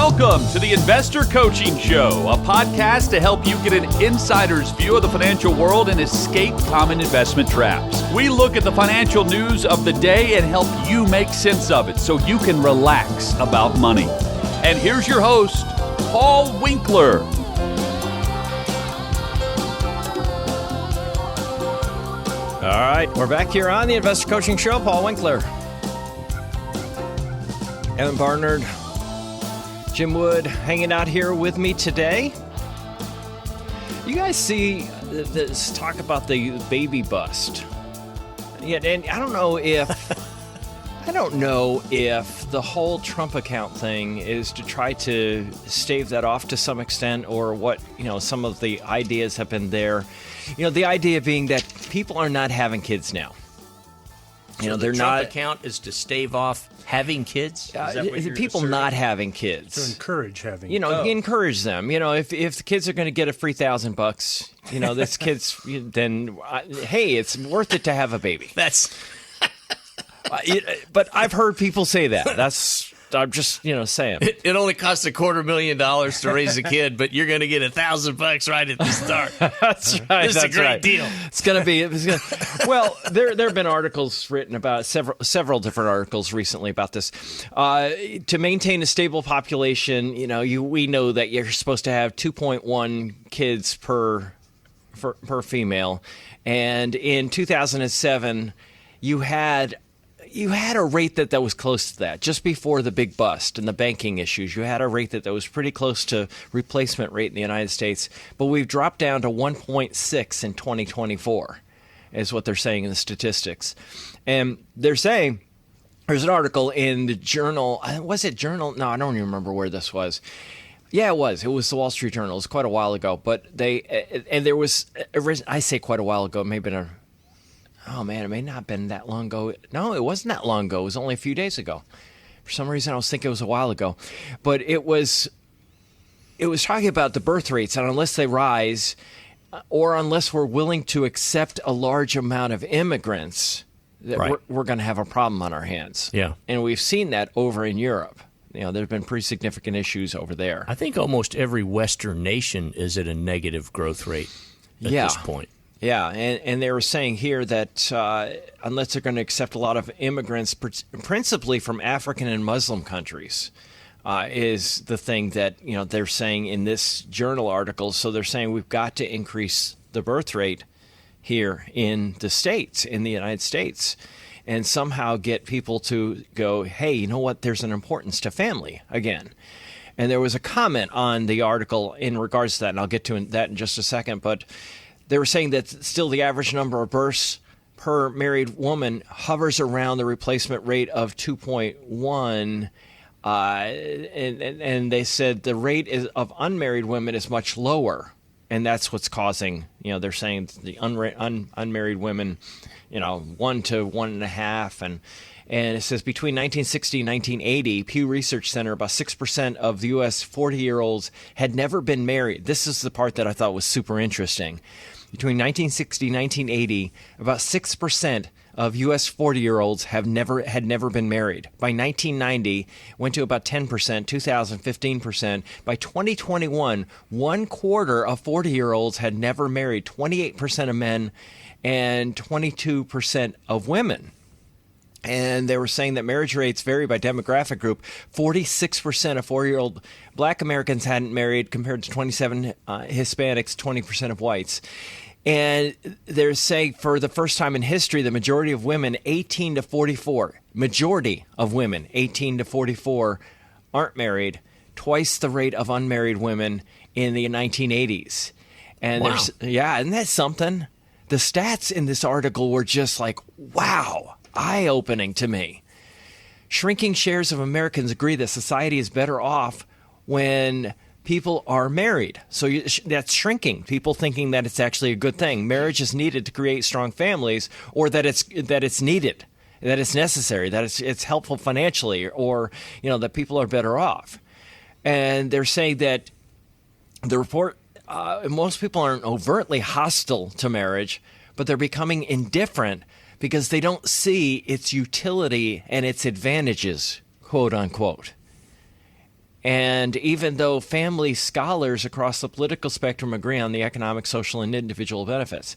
Welcome to the Investor Coaching Show, a podcast to help you get an insider's view of the financial world and escape common investment traps. We look at the financial news of the day and help you make sense of it so you can relax about money. And here's your host, Paul Winkler. All right, we're back here on the Investor Coaching Show. Paul Winkler, Evan Barnard, Jim Wood hanging out here with me today. You guys see this talk about the baby bust. Yeah, and I don't know if the whole Trump account thing is to try to stave that off to some extent, or what, some of the ideas have been there. The idea being that people are not having kids now. So the Trump account is to stave off having kids? Is that what you're people asserting? Not having kids. To encourage having encourage them. If the kids are going to get a free $1,000, this kid's, then, hey, it's worth it to have a baby. That's... But I've heard people say that. I'm just, saying. It only costs $250,000 to raise a kid, but you're going to get $1,000 right at the start. That's right. This is a great deal. It's going to be. Well, there have been articles written about several different articles recently about this. To maintain a stable population, we know that you're supposed to have 2.1 kids per female, and in 2007, you had a rate that was close to that. Just before the big bust and the banking issues, you had a rate that was pretty close to replacement rate in the United States. But we've dropped down to 1.6 in 2024, is what they're saying in the statistics. And they're saying, there's an article in the Journal. Was it Journal? No, I don't even remember where this was. Yeah, it was. It was the Wall Street Journal. It was quite a while ago. But there was, I say quite a while ago, maybe oh, man, it may not have been that long ago. No, it wasn't that long ago. It was only a few days ago. For some reason, I was thinking it was a while ago. But it was talking about the birth rates, and unless they rise, or unless we're willing to accept a large amount of immigrants, that right. we're going to have a problem on our hands. Yeah. And we've seen that over in Europe. There have been pretty significant issues over there. I think almost every Western nation is at a negative growth rate at this point. Yeah, and they were saying here that unless they're going to accept a lot of immigrants, principally from African and Muslim countries, is the thing that they're saying in this journal article. So they're saying we've got to increase the birth rate here in the States, in the United States, and somehow get people to go, hey, you know what? There's an importance to family again. And there was a comment on the article in regards to that, and I'll get to that in just a second, but they were saying that still the average number of births per married woman hovers around the replacement rate of 2.1, and they said the rate of unmarried women is much lower, and that's what's causing, they're saying the unmarried women, 1 to 1.5, and it says between 1960 and 1980, Pew Research Center, about 6% of the U.S. 40-year-olds had never been married. This is the part that I thought was super interesting. Between 1960 and 1980, about 6% of U.S. 40-year-olds had never been married. By 1990, went to about 10%, 2000, 15%. By 2021, 1/4 of 40-year-olds had never married, 28% of men and 22% of women. And they were saying that marriage rates vary by demographic group. 46% of 4-year-old Black Americans hadn't married compared to 27 Hispanics, 20% of whites. And they're saying for the first time in history, the majority of women 18 to 44, majority of women 18 to 44 aren't married, twice the rate of unmarried women in the 1980s. And wow. Isn't that something? The stats in this article were just like, wow, eye-opening to me. Shrinking shares of Americans agree that society is better off when people are married. So that's shrinking. People thinking that it's actually a good thing. Marriage is needed to create strong families, or that it's needed, that it's necessary, that it's helpful financially, or that people are better off. And they're saying that the report, most people aren't overtly hostile to marriage, but they're becoming indifferent because they don't see its utility and its advantages, quote unquote. And even though family scholars across the political spectrum agree on the economic, social, and individual benefits,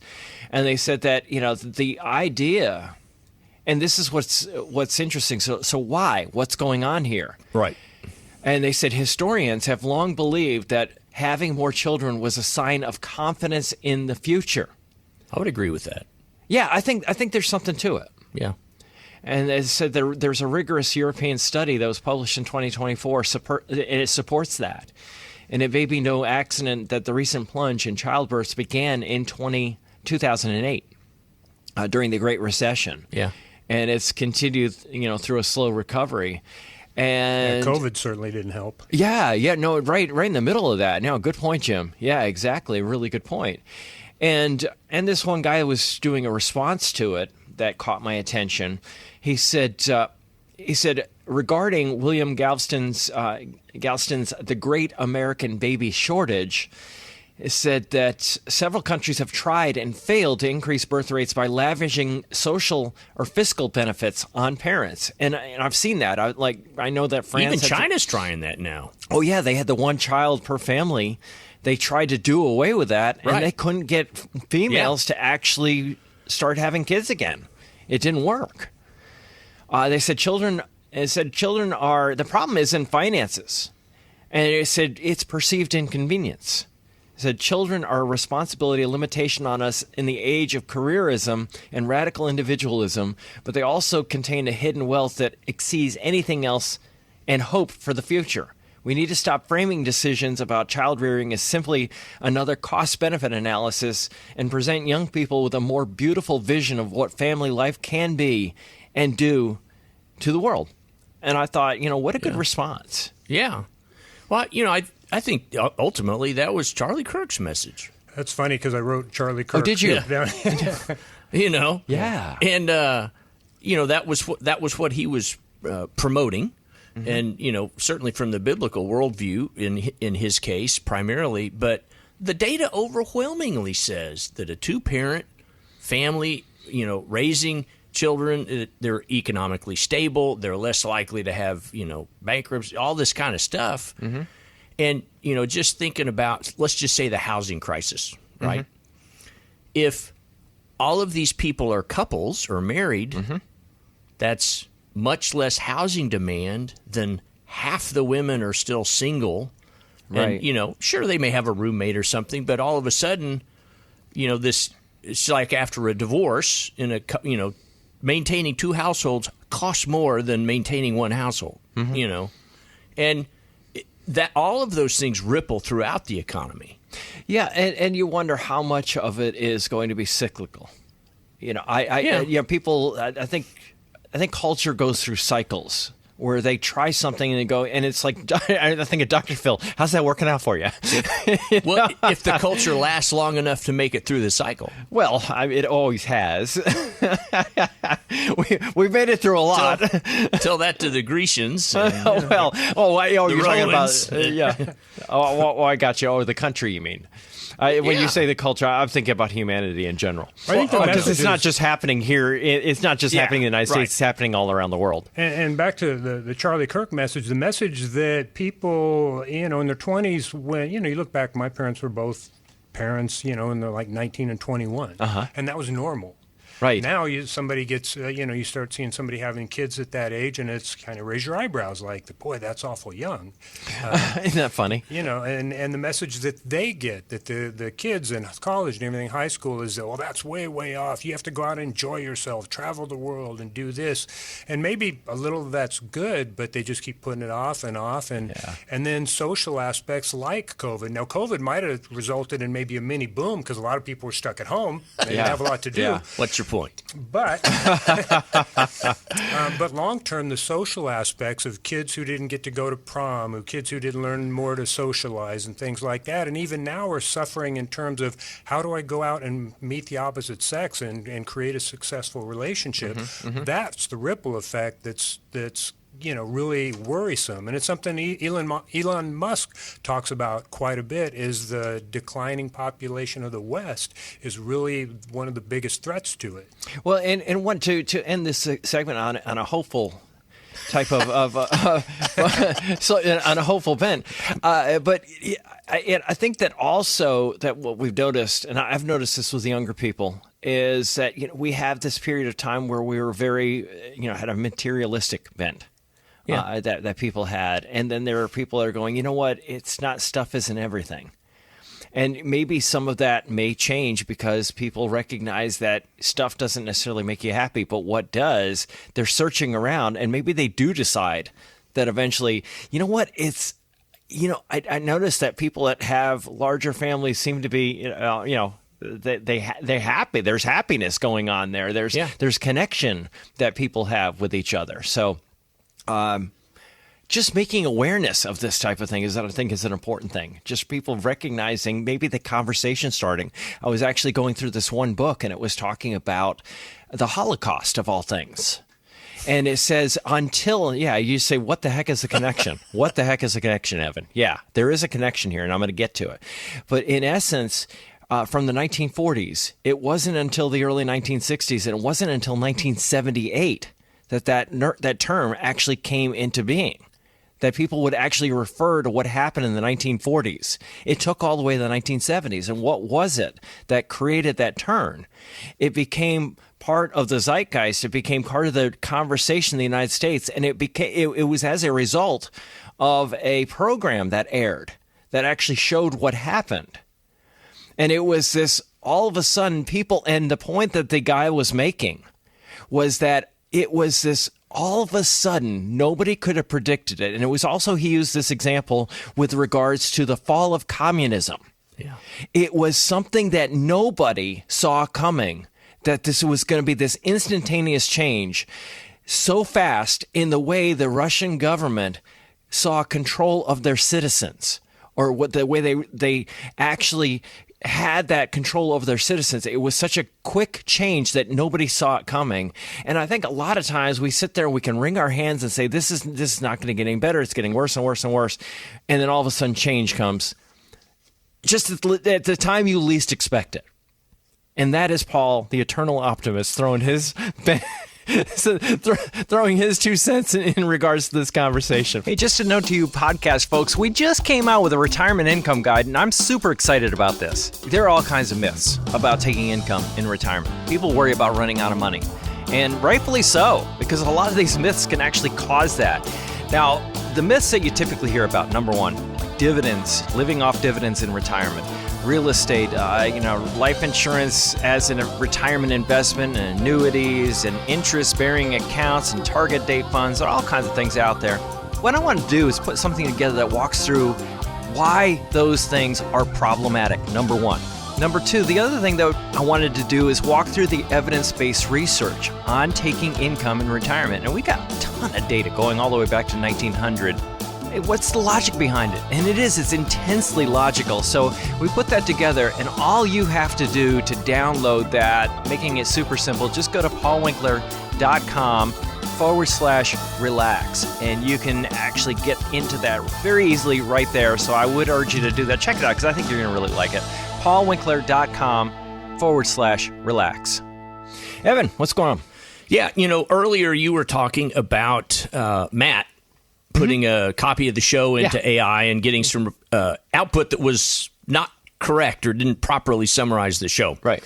and they said that the idea, and this is what's interesting. So why? What's going on here? Right. And they said historians have long believed that having more children was a sign of confidence in the future. I would agree with that. Yeah, I think there's something to it. Yeah. And as I said, there's a rigorous European study that was published in 2024, and it supports that. And it may be no accident that the recent plunge in childbirths began in 2008 during the Great Recession. Yeah. And it's continued, through a slow recovery. And COVID certainly didn't help. Yeah, no, right in the middle of that. No, good point, Jim. Yeah, exactly, really good point. And this one guy was doing a response to it that caught my attention. He said regarding William Galston's The Great American Baby Shortage, it said that several countries have tried and failed to increase birth rates by lavishing social or fiscal benefits on parents. And I've seen that. I know that France... Even China's trying that now. Oh, yeah. They had the one child per family. They tried to do away with that, and they couldn't get females to actually start having kids again. It didn't work. They said children are... The problem isn't finances. And it said it's perceived inconvenience. Said children are a responsibility, a limitation on us in the age of careerism and radical individualism, but they also contain a hidden wealth that exceeds anything else and hope for the future. We need to stop framing decisions about child rearing as simply another cost-benefit analysis and present young people with a more beautiful vision of what family life can be and do to the world. And I thought, what a good response. Yeah. Well, I think ultimately that was Charlie Kirk's message. That's funny because I wrote Charlie Kirk. Oh, did you? Yeah. And that was what he was promoting, and certainly from the biblical worldview in his case primarily. But the data overwhelmingly says that a two-parent family, raising children, they're economically stable, they're less likely to have bankruptcy, all this kind of stuff. Mm-hmm. And, just thinking about, let's just say the housing crisis, right? Mm-hmm. If all of these people are couples or married, that's much less housing demand than half the women are still single. Right. And, sure, they may have a roommate or something, but all of a sudden, it's like after a divorce, maintaining two households costs more than maintaining one household, and that all of those things ripple throughout the economy. Yeah, and you wonder how much of it is going to be cyclical. People. I think culture goes through cycles where they try something and they go, and it's like, I think of Dr. Phil. How's that working out for you? Well, if the culture lasts long enough to make it through the cycle. Well, it always has. We've made it through a lot. Tell that to the Grecians. You're talking about, yeah. I got you. Oh, the country, you mean. When you say the culture, I'm thinking about humanity in general. Because it's not just happening here. It's not just happening in the United States. It's happening all around the world. And back to the Charlie Kirk message, the message that people, in their 20s, when, you look back, my parents were both parents, and they're like 19 and 21. And that was normal. Right. Now somebody gets, you start seeing somebody having kids at that age, and it's kind of raise your eyebrows like, boy, that's awful young. Isn't that funny? And the message that they get, that the kids in college and everything, high school, is that, well, that's way, way off. You have to go out and enjoy yourself, travel the world, and do this. And maybe a little of that's good, but they just keep putting it off. And then social aspects like COVID. Now, COVID might have resulted in maybe a mini boom because a lot of people were stuck at home. They didn't have a lot to do. Yeah. What's your point? But long term, the social aspects of kids who didn't get to go to prom, of kids who didn't learn more to socialize and things like that, and even now are suffering in terms of how do I go out and meet the opposite sex and create a successful relationship. That's the ripple effect that's really worrisome. And it's something Elon Musk talks about quite a bit, is the declining population of the West is really one of the biggest threats to it. Well, and want to end this segment on a hopeful type of so on a hopeful bent. But I think that also that what we've noticed, and I've noticed this with the younger people, is that we have this period of time where we were very, had a materialistic bent. That people had. And then there are people that are going, you know what, stuff isn't everything. And maybe some of that may change because people recognize that stuff doesn't necessarily make you happy, but what does, they're searching around, and maybe they do decide that eventually, you know what, I noticed that people that have larger families seem to be, they're happy. There's happiness going on there. There's connection that people have with each other. So, just making awareness of this type of thing I think is an important thing. Just people recognizing maybe the conversation starting. I was actually going through this one book, and it was talking about the Holocaust of all things. And it says you say, what the heck is the connection? What the heck is the connection, Evan? Yeah, there is a connection here, and I'm going to get to it. But in essence, from the 1940s, it wasn't until the early 1960s, and it wasn't until 1978 that term actually came into being, that people would actually refer to what happened in the 1940s. It took all the way to the 1970s. And what was it that created that turn? It became part of the zeitgeist. It became part of the conversation in the United States. And it was as a result of a program that aired that actually showed what happened. And it was this, all of a sudden, people, and the point that the guy was making was that it was this, all of a sudden, nobody could have predicted it. And it was also, he used this example with regards to the fall of communism. Yeah. It was something that nobody saw coming, that this was going to be this instantaneous change so fast in the way the Russian government saw control of their citizens, or what the way they actually had that control over their citizens. It was such a quick change that nobody saw it coming. And I think a lot of times we sit there and we can wring our hands and say, this is not going to get any better. It's getting worse and worse and worse. And then all of a sudden change comes just at the time you least expect it. And that is Paul, the eternal optimist, throwing his throwing his 2 cents in regards to this conversation. Hey, just a note to you podcast folks, we just came out with a retirement income guide, and I'm super excited about this. There are all kinds of myths about taking income in retirement. People worry about running out of money, and rightfully so, because a lot of these myths can actually cause that. Now, the myths that you typically hear about, number one, dividends, living off dividends in retirement. Real estate, life insurance as a retirement investment, and annuities, and interest-bearing accounts, and target date funds. There are all kinds of things out there. What I want to do is put something together that walks through why those things are problematic, number one. Number two, the other thing that I wanted to do is walk through the evidence-based research on taking income in retirement. And we got a ton of data going all the way back to 1900. What's the logic behind it? And it's intensely logical. So we put that together, and all you have to do to download that, making it super simple, just go to paulwinkler.com/relax, and you can actually get into that very easily right there. So I would urge you to do that. Check it out, because I think you're going to really like it. paulwinkler.com/relax. Evan, what's going on? Yeah, earlier you were talking about Matt putting a copy of the show into AI and getting some output that was not correct or didn't properly summarize the show. Right.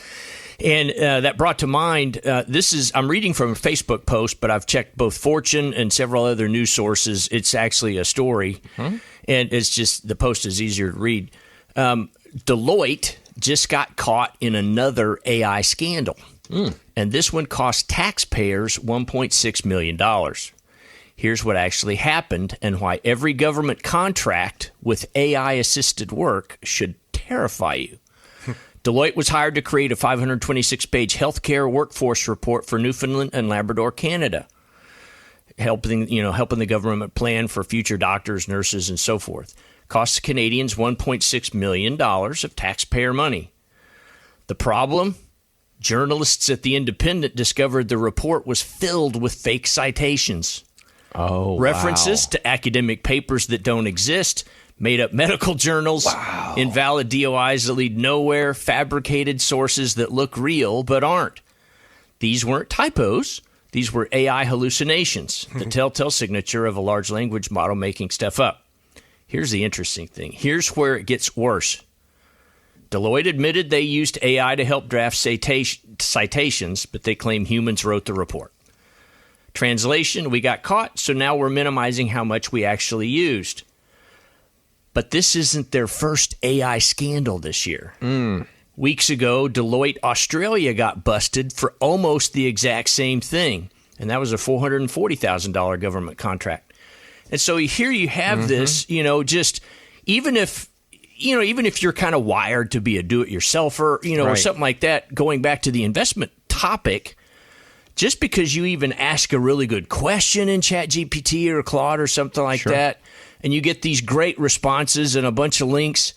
And that brought to mind, I'm reading from a Facebook post, but I've checked both Fortune and several other news sources. It's actually a story, and it's just, the post is easier to read. Deloitte just got caught in another AI scandal, and this one cost taxpayers $1.6 million. Here's what actually happened and why every government contract with AI-assisted work should terrify you. Deloitte was hired to create a 526-page healthcare workforce report for Newfoundland and Labrador, Canada, helping the government plan for future doctors, nurses, and so forth. Costs Canadians $1.6 million of taxpayer money. The problem? Journalists at The Independent discovered the report was filled with fake citations. References to academic papers that don't exist, made up medical journals, invalid DOIs that lead nowhere, fabricated sources that look real but aren't. These weren't typos. These were AI hallucinations, the telltale signature of a large language model making stuff up. Here's the interesting thing. Here's where it gets worse. Deloitte admitted they used AI to help draft citations, but they claim humans wrote the report. Translation, we got caught, so now we're minimizing how much we actually used. But this isn't their first AI scandal this year. Weeks ago, Deloitte Australia got busted for almost the exact same thing, and that was a $440,000 government contract. And so here you have this, just even if you're kind of wired to be a do-it-yourselfer, or something like that, going back to the investment topic, just because you even ask a really good question in ChatGPT or Claude or something like that, and you get these great responses and a bunch of links,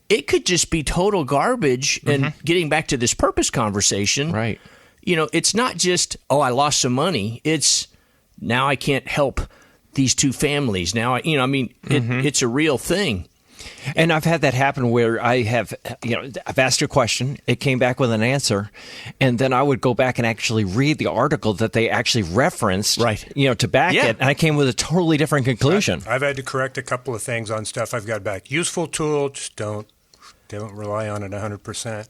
it could just be total garbage. And getting back to this purpose conversation, it's not just, I lost some money. It's now I can't help these two families. Now, it's a real thing. And I've had that happen where I've asked a question, it came back with an answer, and then I would go back and actually read the article that they actually referenced, to back it, and I came with a totally different conclusion. I've had to correct a couple of things on stuff I've got back. Useful tool, just don't rely on it 100%.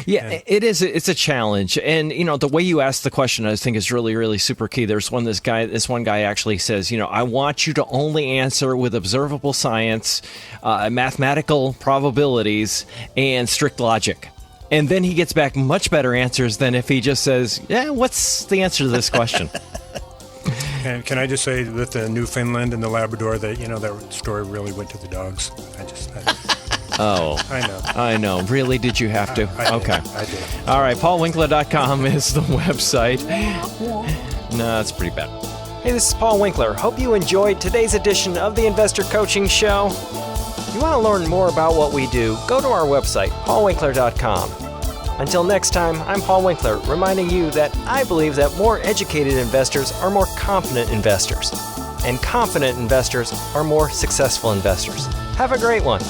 Yeah, it is. It's a challenge, and the way you ask the question, I think, is really, really super key. This one guy actually says, I want you to only answer with observable science, mathematical probabilities, and strict logic. And then he gets back much better answers than if he just says, what's the answer to this question? And can I just say that the Newfoundland and the Labrador, that story really went to the dogs. Oh, I know. Really? Did you have to? Okay. I did. All right. PaulWinkler.com is the website. No, that's pretty bad. Hey, this is Paul Winkler. Hope you enjoyed today's edition of the Investor Coaching Show. If you want to learn more about what we do, go to our website, PaulWinkler.com. Until next time, I'm Paul Winkler, reminding you that I believe that more educated investors are more confident investors, and confident investors are more successful investors. Have a great one.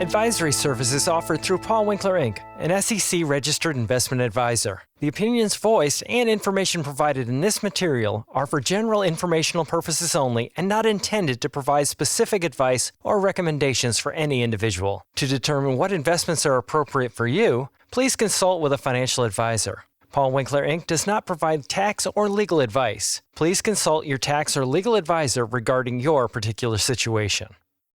Advisory services offered through Paul Winkler, Inc., an SEC-registered investment advisor. The opinions voiced and information provided in this material are for general informational purposes only and not intended to provide specific advice or recommendations for any individual. To determine what investments are appropriate for you, please consult with a financial advisor. Paul Winkler, Inc. does not provide tax or legal advice. Please consult your tax or legal advisor regarding your particular situation.